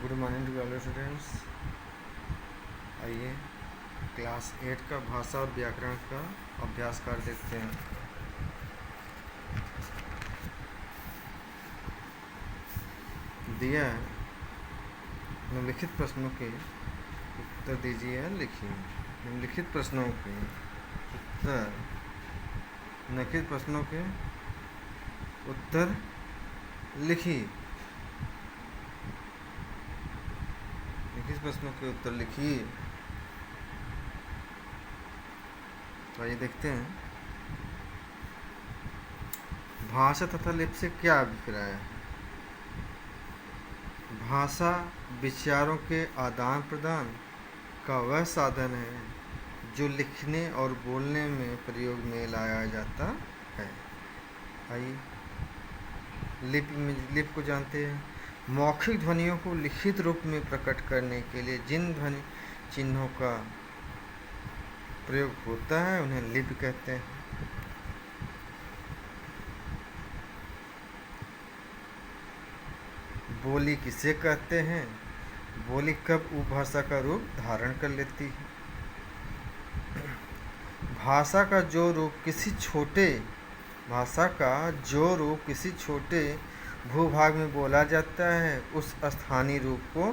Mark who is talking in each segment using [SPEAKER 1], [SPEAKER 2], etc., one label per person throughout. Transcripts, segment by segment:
[SPEAKER 1] Good morning to all students. आइए class 8 का भाषा और व्याकरण का अभ्यास कर देखते हैं। दिया है निम्नलिखित प्रश्नों के उत्तर दीजिए या लिखिए। निम्नलिखित प्रश्नों के उत्तर निम्नलिखित प्रश्नों के उत्तर लिखिए। निम्नलिखित प्रश्नों के उत्तर लिखिए। तो आइए देखते हैं भाषा तथा लिपि से क्या अभिप्राय है। भाषा विचारों के आदान प्रदान का वह साधन है जो लिखने और बोलने में प्रयोग में लाया जाता है। आइए लिपि को जानते हैं। मौखिक ध्वनियों को लिखित रूप में प्रकट करने के लिए जिन ध्वनि चिन्हों का प्रयोग होता है उन्हें लिपि कहते हैं। बोली किसे कहते हैं? बोली कब उपभाषा का रूप धारण कर लेती है? भाषा का जो रूप किसी छोटे भूभाग में बोला जाता है उस स्थानीय रूप को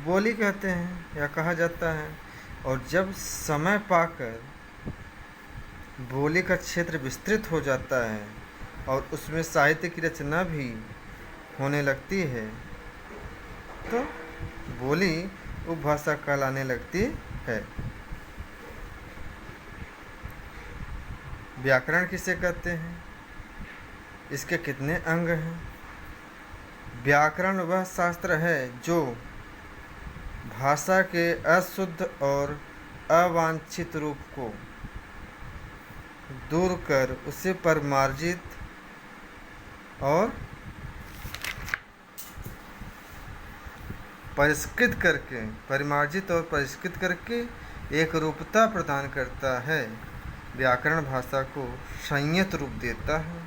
[SPEAKER 1] बोली कहते हैं या कहा जाता है। और जब समय पाकर बोली का क्षेत्र विस्तृत हो जाता है और उसमें साहित्य की रचना भी होने लगती है तो बोली उपभाषा कहलाने लगती है। व्याकरण किसे कहते हैं? इसके कितने अंग हैं? व्याकरण वह शास्त्र है जो भाषा के अशुद्ध और अवांछित रूप को दूर कर उसे परिमार्जित और परिष्कृत करके एक रूपता प्रदान करता है। व्याकरण भाषा को संयत रूप देता है।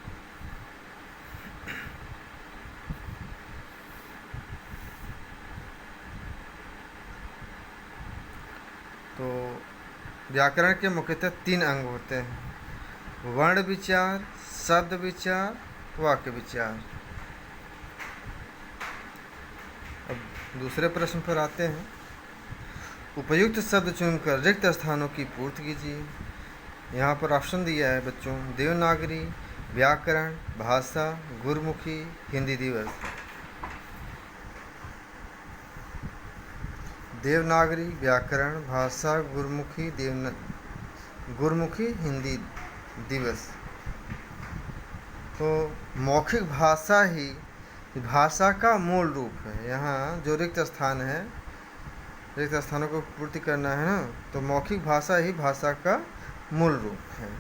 [SPEAKER 1] तो व्याकरण के मुख्यतः 3 अंग होते हैं: वर्ण विचार, शब्द विचार, वाक्य विचार। अब दूसरे प्रश्न पर आते हैं। उपयुक्त शब्द चुनकर रिक्त स्थानों की पूर्ति कीजिए। यहाँ पर ऑप्शन दिया है बच्चों: देवनागरी, व्याकरण, भाषा, गुरमुखी, हिंदी दिवस। देवनागरी, व्याकरण, भाषा, गुरमुखी, हिंदी दिवस। तो मौखिक भाषा ही भाषा का मूल रूप है। यहाँ जो रिक्त स्थान है, रिक्त स्थानों को पूर्ति करना है ना, तो मौखिक भाषा ही भाषा का मूल रूप है।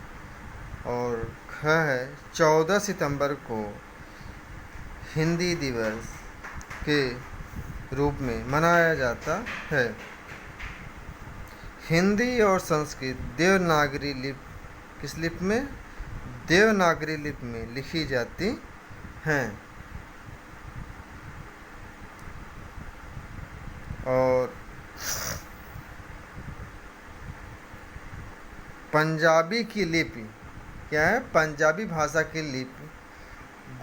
[SPEAKER 1] और ख है 14 सितंबर को हिंदी दिवस के रूप में मनाया जाता है। हिंदी और संस्कृत देवनागरी लिपि किस लिपि में? देवनागरी लिपि में लिखी जाती हैं। और पंजाबी की लिपि क्या है? पंजाबी भाषा की लिपि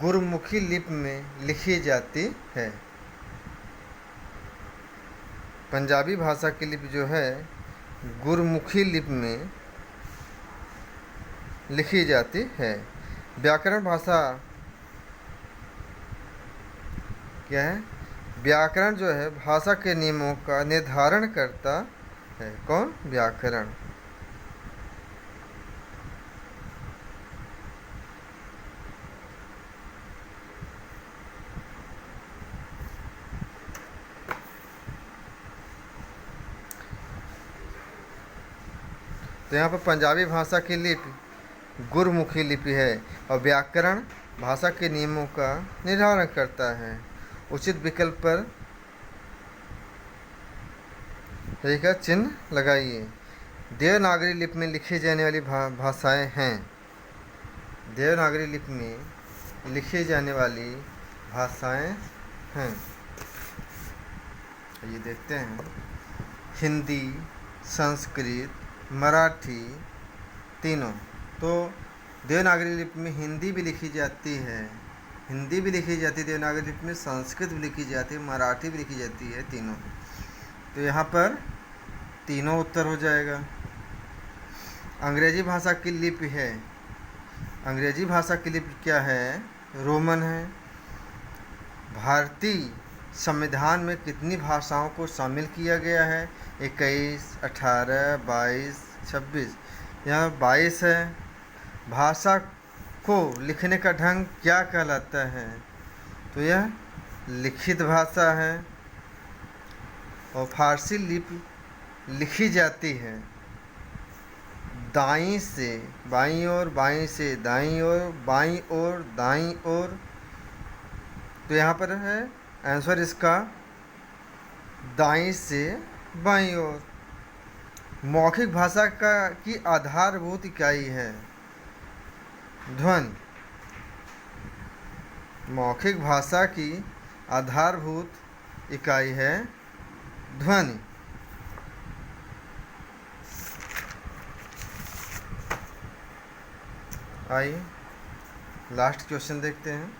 [SPEAKER 1] गुरमुखी लिपि में लिखी जाती है। पंजाबी भाषा की लिपि जो है गुरमुखी लिपि में लिखी जाती है। व्याकरण भाषा क्या है? व्याकरण जो है भाषा के नियमों का निर्धारण करता है। कौन? व्याकरण। तो यहाँ पर पंजाबी भाषा की लिपि गुरमुखी लिपि है और व्याकरण भाषा के नियमों का निर्धारण करता है। उचित विकल्प पर सही का चिन्ह लगाइए। देवनागरी लिपि में लिखी जाने वाली भाषाएं हैं। देवनागरी लिपि में लिखी जाने वाली भाषाएं हैं। ये देखते हैं, हिंदी, संस्कृत, मराठी, तीनों। तो देवनागरी लिपि में हिंदी भी लिखी जाती है, देवनागरी लिपि में संस्कृत भी लिखी जाती है, मराठी भी लिखी जाती है, तीनों। तो यहाँ पर तीनों उत्तर हो जाएगा। अंग्रेजी भाषा की लिपि है, अंग्रेजी भाषा की लिपि क्या है? रोमन है। भारतीय संविधान में कितनी भाषाओं को शामिल किया गया है? 21, 18, 22, 26। यहाँ 22 है। भाषा को लिखने का ढंग क्या कहलाता है? तो यह लिखित भाषा है। और फारसी लिपि लिखी जाती है दाईं से बाईं ओर, बाईं से दाईं ओर, बाईं ओर दाईं ओर। तो यहाँ पर है आंसर इसका दाईं से बाईं ओर। मौखिक भाषा की आधारभूत इकाई है ध्वनि। मौखिक भाषा की आधारभूत इकाई है ध्वनि। आइए लास्ट क्वेश्चन देखते हैं।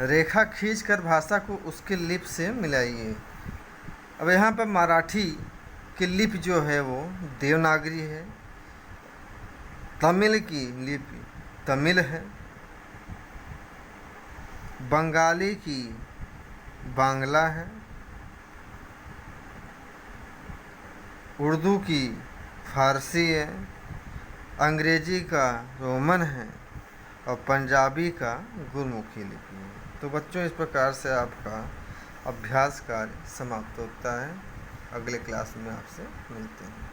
[SPEAKER 1] रेखा खींचकर भाषा को उसके लिपि से मिलाइए। अब यहाँ पर मराठी की लिपि जो है वो देवनागरी है, तमिल की लिपि तमिल है, बंगाली की बांग्ला है, उर्दू की फारसी है, अंग्रेजी का रोमन है और पंजाबी का गुरमुखी लिपि है। तो बच्चों, इस प्रकार से आपका अभ्यास कार्य समाप्त होता है। अगले क्लास में आपसे मिलते हैं।